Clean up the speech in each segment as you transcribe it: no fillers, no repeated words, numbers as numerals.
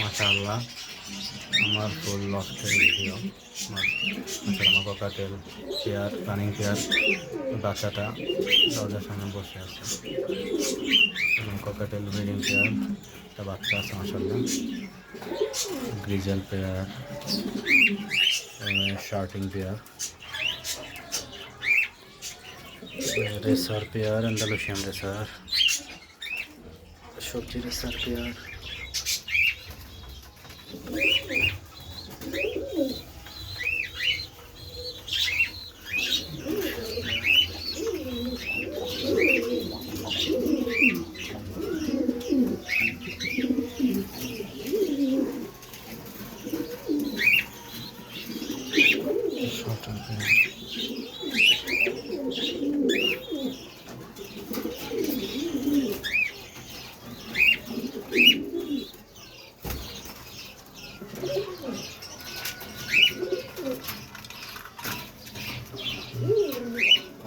মাশাআল্লাহ আমার ফুল লফটের ভিডিও। মাশাআল্লাহ আমার ককাটেল পেয়ার রানিং পেয়ার বাচ্চাটা দরজার সামনে বসে আছে এবং ককাটেল ব্রিডিং পেয়ার একটা বাচ্চা আছে মাশাআল্লাহ। Grizzle pair, shorting pair, racer pair, Andalusian racer, সবজি racer pair, shorting pair.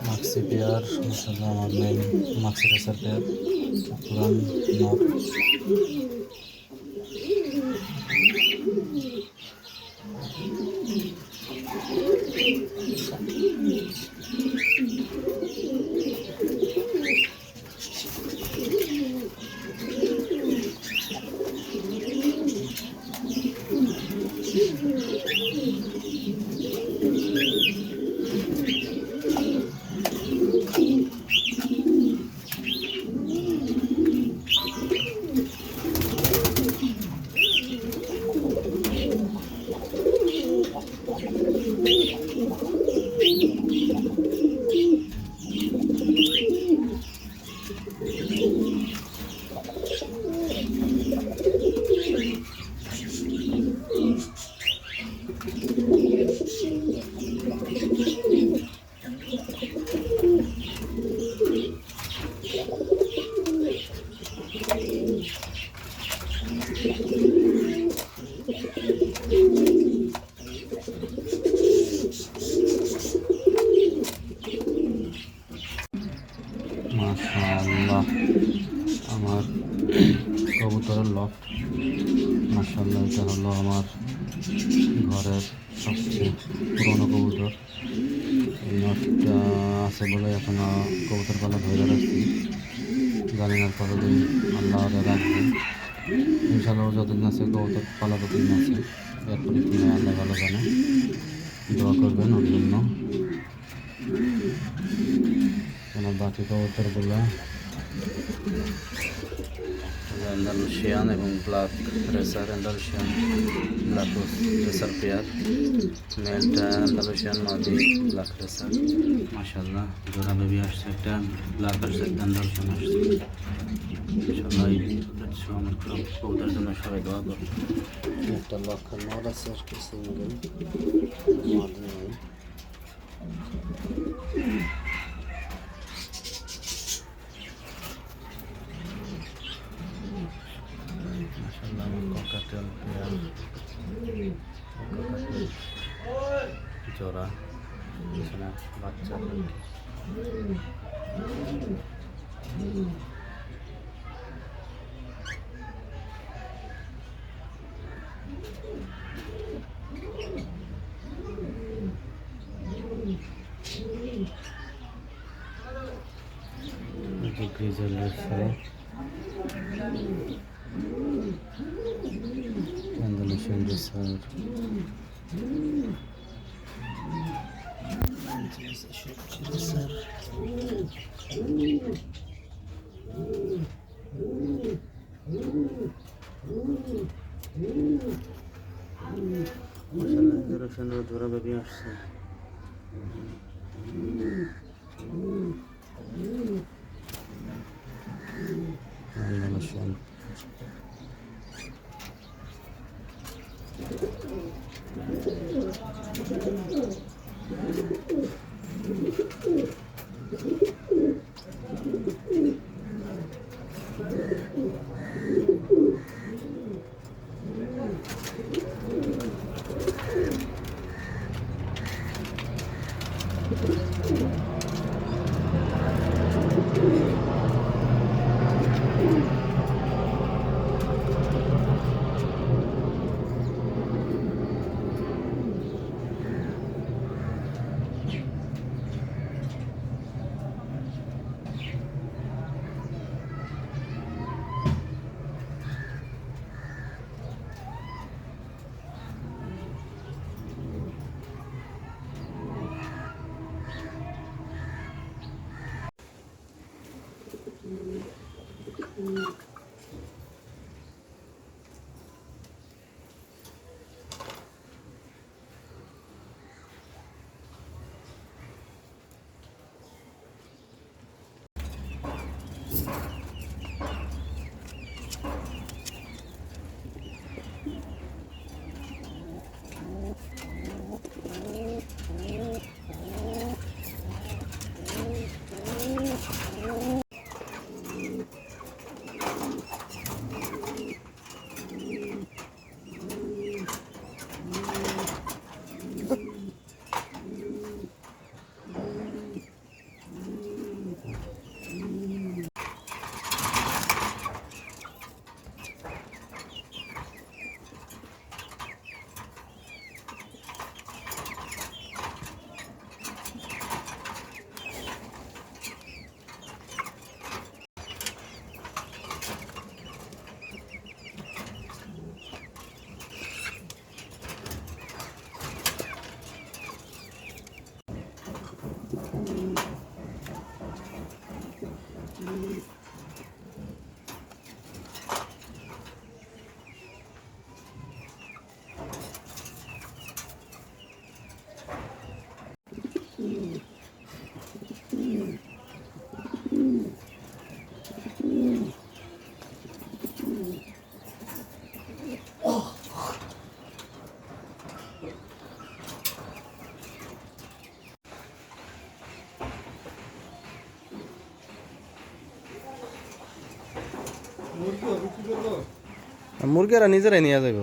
Maxi pair মাশাআল্লাহ আমার মেন মাক্সি রেসার পেয়ার পুরান নর। মাশাআল্লাহ আমার কবুতরের লফট। মাশাআল্লাহ এটা হলো আমার ঘরের সবচেয়ে পুরনো কবুতর। এই লফটটা আছে বলে এখনো কবুতর পালা ধরে রাখছি। জানি না কতদিন আল্লাহ রাখবেন। ইনশাআল্লাহ যতদিন আছে কবুতর পালা ততদিন আছে, এরপরে কি আল্লাহ ভালো জানে। দোয়া করবেন ওর জন্য। আমার বাকি কবুতরগুলো অ্যান্ডালুসিয়ান এবং black racer, Andalusian black racer pair, মেলটা অ্যান্ডালুসিয়ান নদী ব্ল্যাক রেসার। মাশাআল্লাহ জোড়া বেবি আসছে, একটা ব্ল্যাক আসছে, একটা অ্যান্ডালুসিয়ান আসছে। সবাই আমার কবুতরের জন্য সবাই দোয়া করবে। একটা লক্ষণ নর আছে আর কি সিঙ্গেল মদ নেই। মাশাআল্লাহ আমার ককাটেল পেয়ার, ককাটেল জোড়া, এখানে বাচ্চা। গ্রিজেল রেসার, অ্যান্ডালুসিয়ান রেসার, মাশাআল্লাহ ধরা বেবি আসছে। মুরগিরা নিজেরাই নিয়ে যাইব।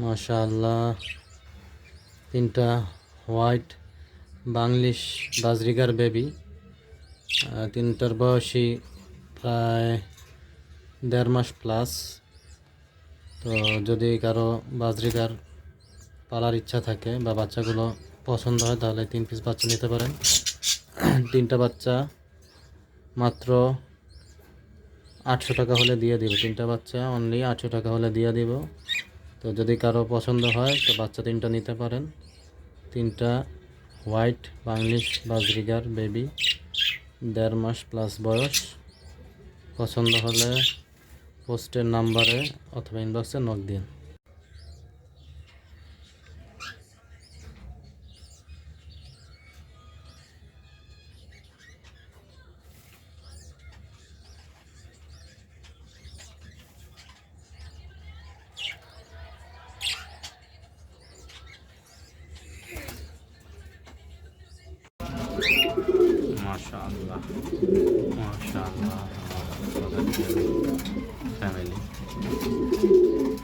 মাশাআল্লাহ, 3টা হোয়াইট বাংলিশ বাজরিগার বেবি। 3টার বয়সী প্রায় 1.5 মাস প্লাস। তো যদি কারো বাজরিগার পালার ইচ্ছা থাকে বা বাচ্চাগুলো পছন্দ হয় তাহলে 3 পিস বাচ্চা নিতে পারেন। 3টা বাচ্চা মাত্র 800 টাকা হলে দিয়ে দিব। 3টা বাচ্চা অনলি 800 টাকা হলে দিয়ে দিব। তো যদি কারো পছন্দ হয় তো বাচ্চা 3টা নিতে পারেন। 3টা হোয়াইট বাংলিশ বাজরিগার বেবি, 1.5 মাস প্লাস বয়স। পছন্দ হলে পোস্টের নাম্বারে অথবা ইনবক্সে নক দিন। মাশাআল্লাহ, মাশাআল্লাহ, ফ্যামিলি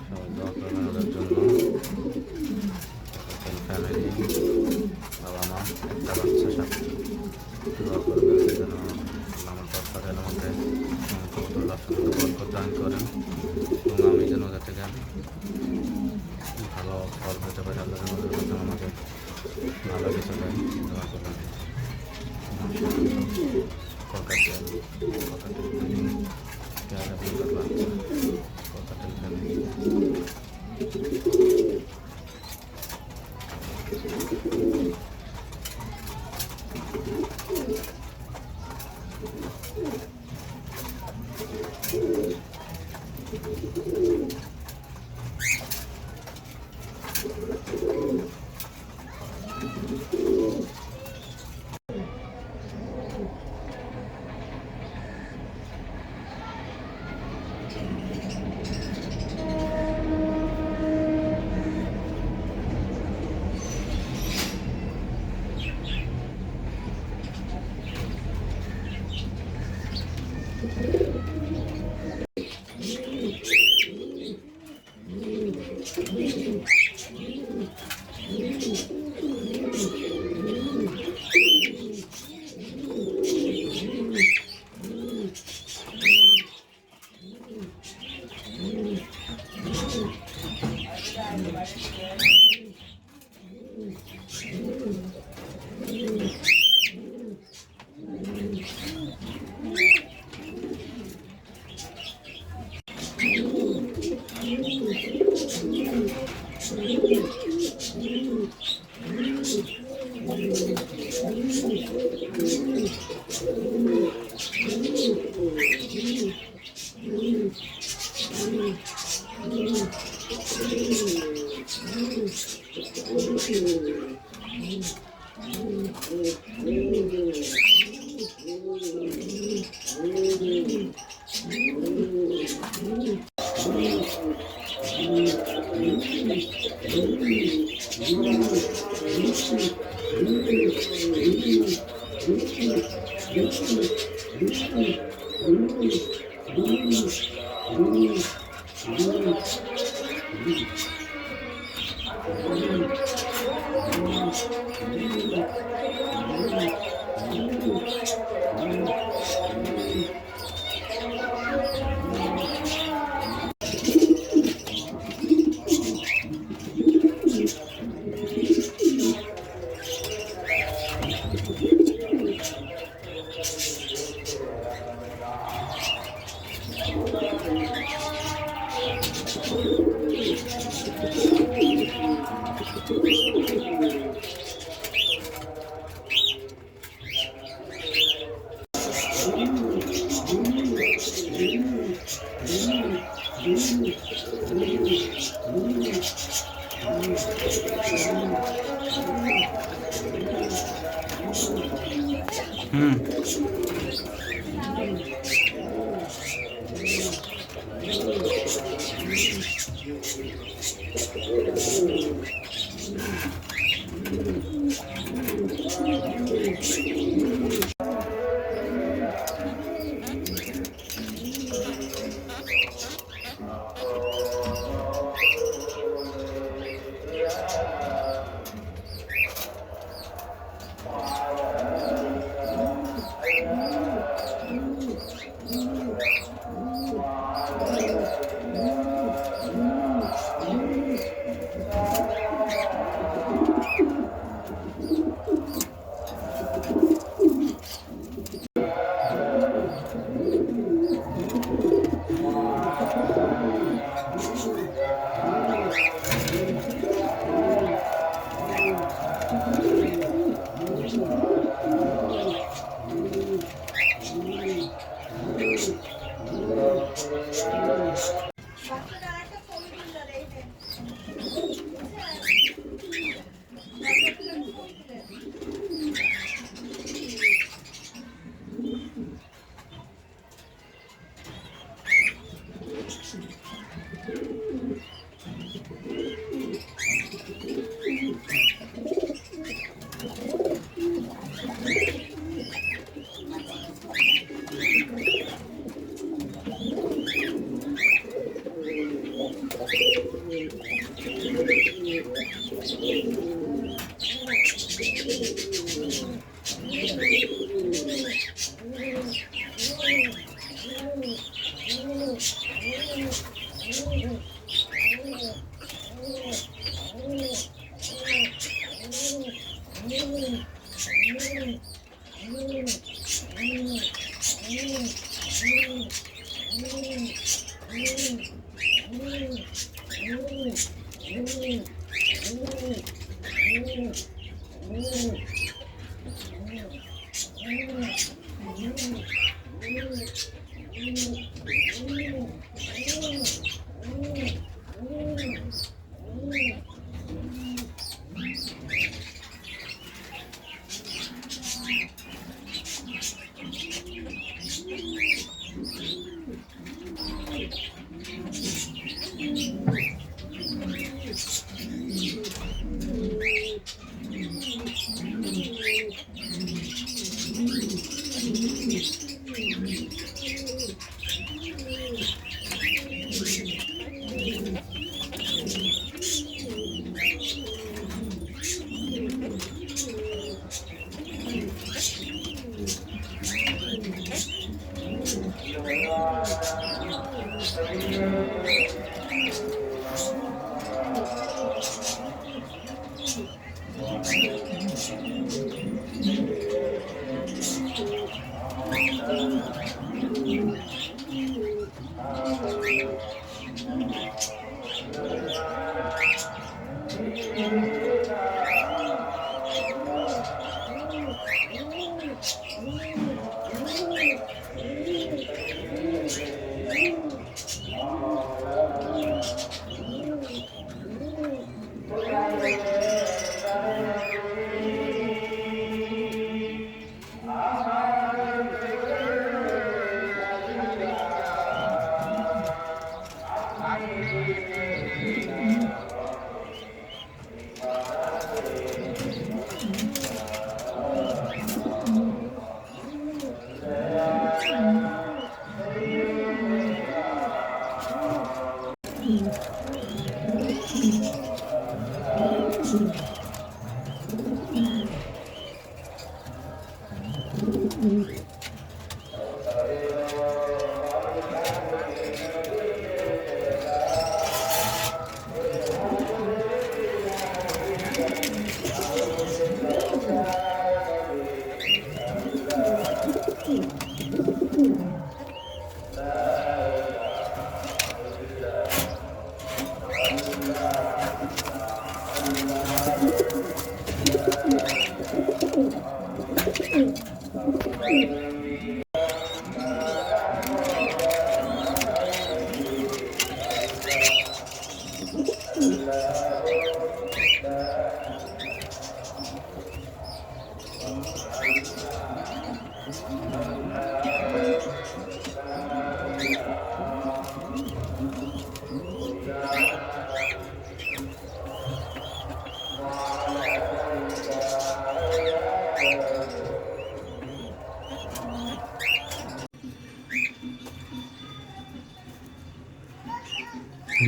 সবাই দোয়া করবেন ওদের জন্য। ফ্যামিলি, বাবা মা, একটা বাচ্চা সাথে দোয়া করবেন যেন আমার দরকারের মধ্যে দান করেন এবং আমি যেন ওদের থেকে ভালো ফল পেতে পারি। আল্লাহ আমাকে ভালো কিছু দেয়, দোয়া করবেন। ককাটেল, ককাটেল ফ্যামিলি, পেয়ারা দুটার বাচ্চা, ককাটেল ফ্যামিলি।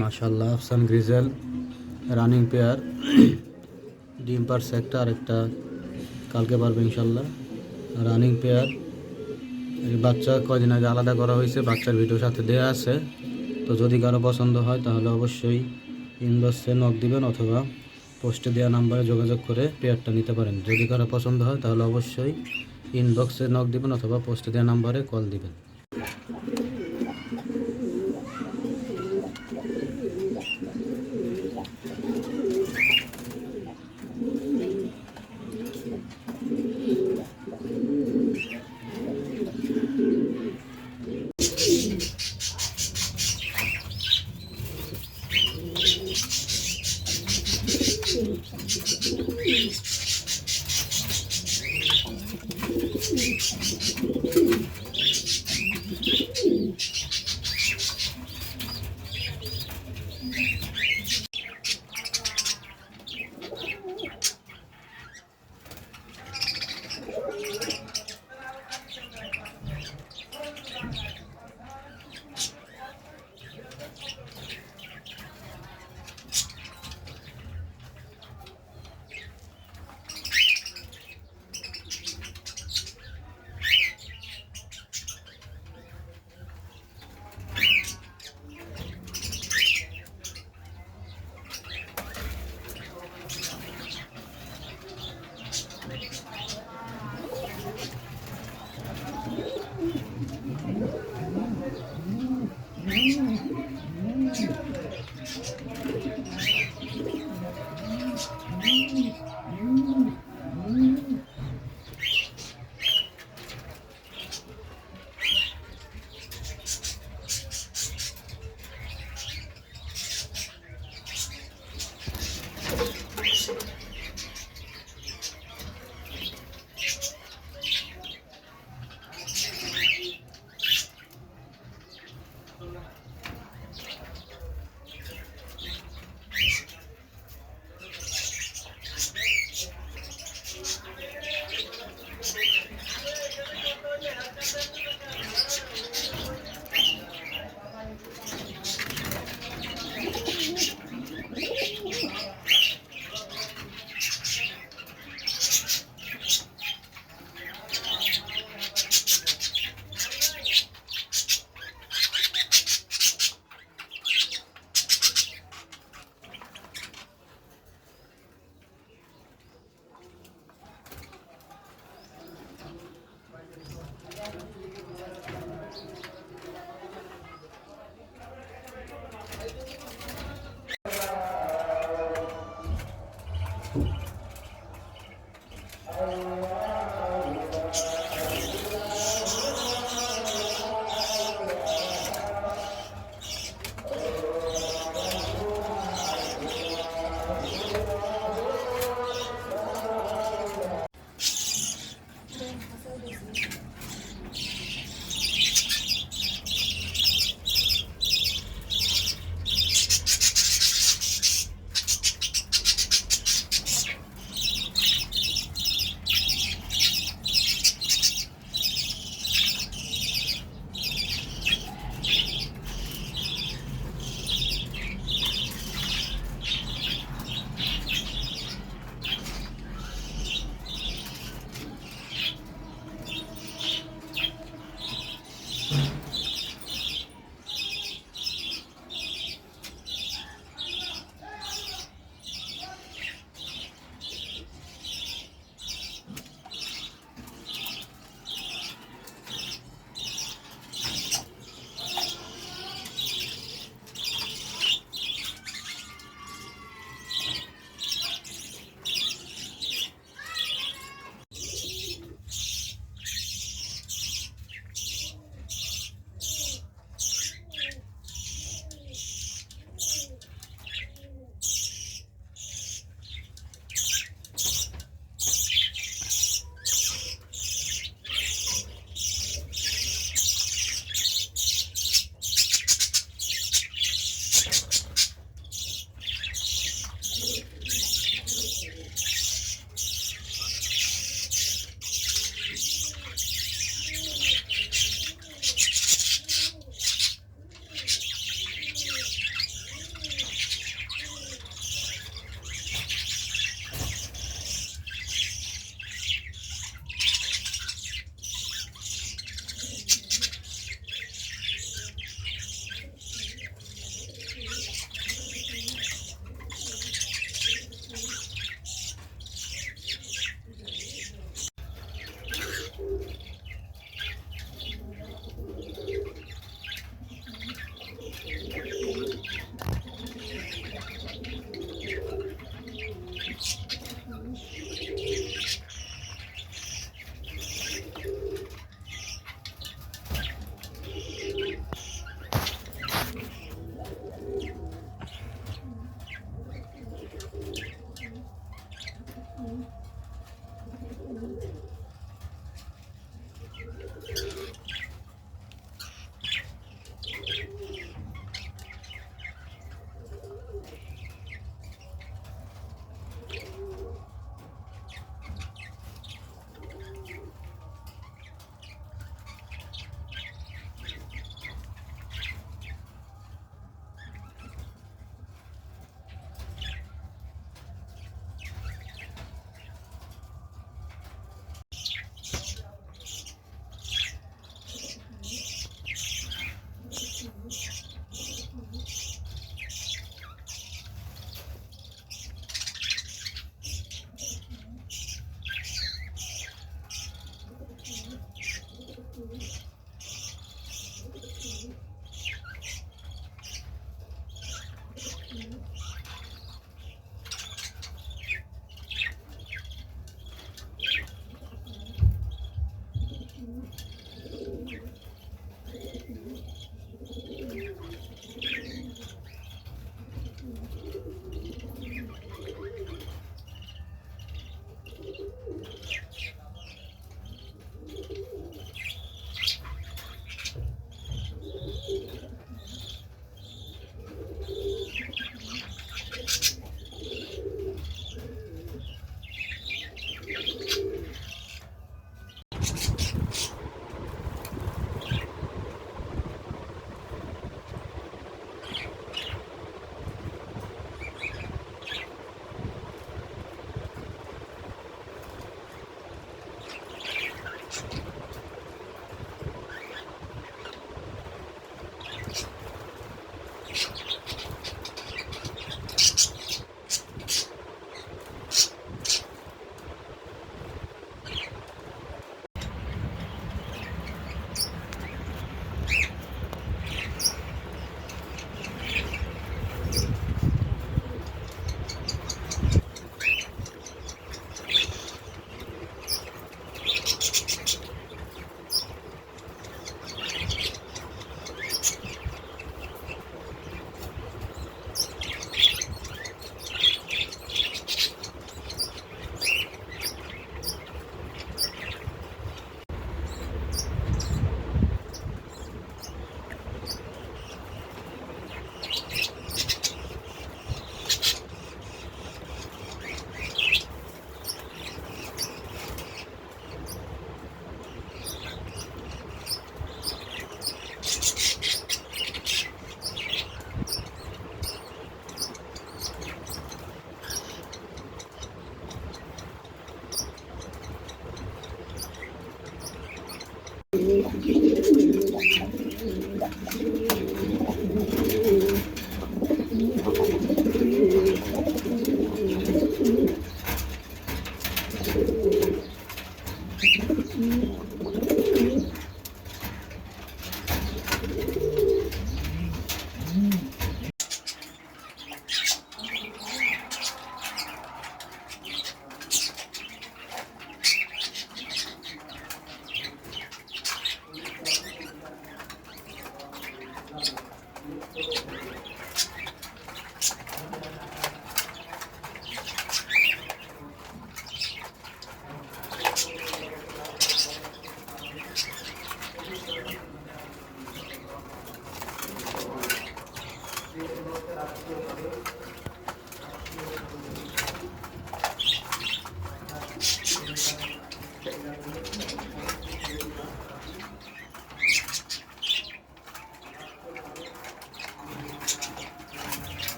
মাশাআল্লাহ, আফসান গ্রিজেল রানিং পেয়ার, ডিম পারছে একটা, আরেকটা কালকে পারবে ইনশাল্লাহ। রানিং পেয়ার, এই বাচ্চা কয়দিন আগে আলাদা করা হয়েছে, বাচ্চার ভিডিও সাথে দেওয়া আছে। তো যদি কারো পছন্দ হয় তাহলে অবশ্যই ইনবক্সে নক দিবেন অথবা পোস্টে দেওয়া নাম্বারে যোগাযোগ করে পেয়ারটা নিতে পারেন। যদি কারো পছন্দ হয় তাহলে অবশ্যই ইনবক্সে নক দিবেন অথবা পোস্টে দেওয়া নাম্বারে কল দিবেন।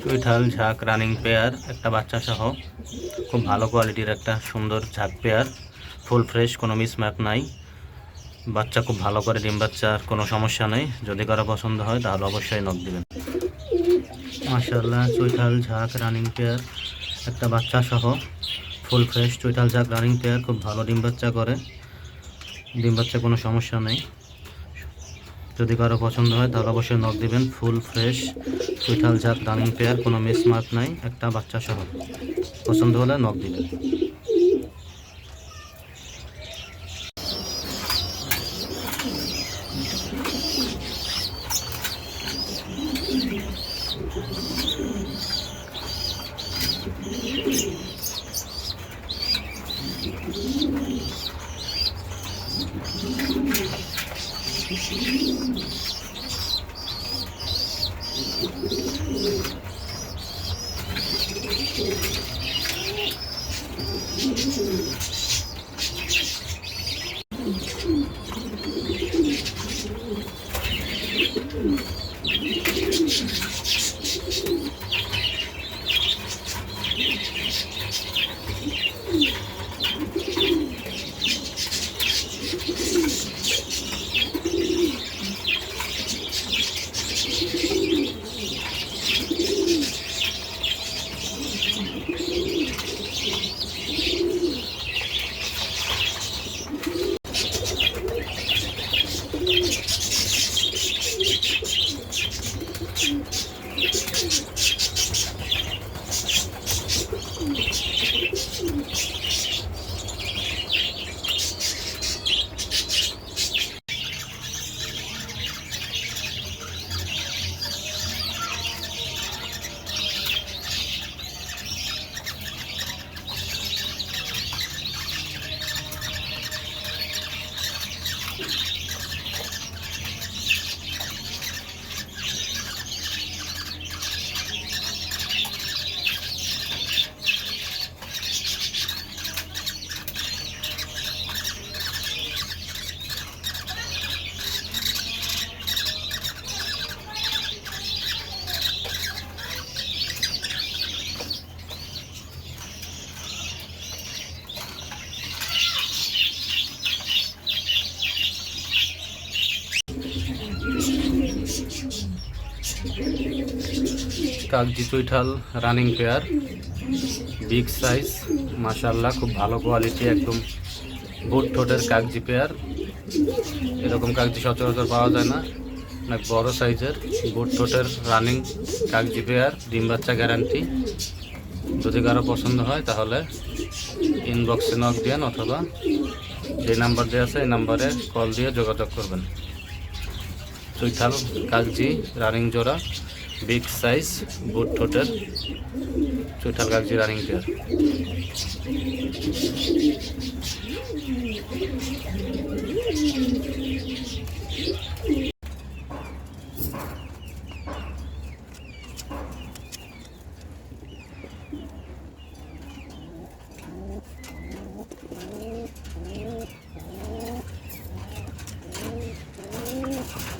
চুইঠাল ঝাঁক রানিং পেয়ার, একটা বাচ্চা সহ, খুব ভালো কোয়ালিটির একটা সুন্দর ঝাঁক পেয়ার, ফুল ফ্রেশ, কোনো মিসম্যাপ নাই, বাচ্চা খুব ভালো করে ডিম বাচ্চার কোনো সমস্যা নেই। যদি কারো পছন্দ হয় তাহলে অবশ্যই নক দিবেন। মাশাআল্লাহ, চুইঠাল ঝাঁক রানিং পেয়ার, একটা বাচ্চা সহ, ফুল ফ্রেশ চুইঠাল ঝাঁক রানিং পেয়ার, খুব ভালো ডিম বাচ্চা করে, ডিম বাচ্চা কোনো সমস্যা নেই। যদি কারো পছন্দ হয় তাহলে অবশ্যই নক দিবেন। ফুল ফ্রেশ চুইঠাল ঝাঁক রানিং পেয়ার, কোনো মিসমার্ক নাই, একটা বাচ্চা সহ, পছন্দ হলে নক দিবেন। কাগজি চুইঠাল রানিং পেয়ার, বিগ সাইজ, মাশাআল্লাহ, খুব ভালো কোয়ালিটি, একদম বুট ঠোঁটের কাগজি পেয়ার। এরকম কাগজি সচরাচর পাওয়া যায় না, অনেক বড় সাইজের বুট ঠোঁটের রানিং কাগজি পেয়ার, ডিম বাচ্চা গ্যারান্টি। যদি কারো পছন্দ হয় তাহলে ইনবক্সে নক দেন অথবা যে নাম্বার দেওয়া আছে এই নাম্বারে কল দিয়ে যোগাযোগ করবেন। চৈতাল কাগজি রানিং জোড়া, বিগ সাইজ, বুট ঠোঁটের চৈতাল কাগজি রানিং পেয়ার।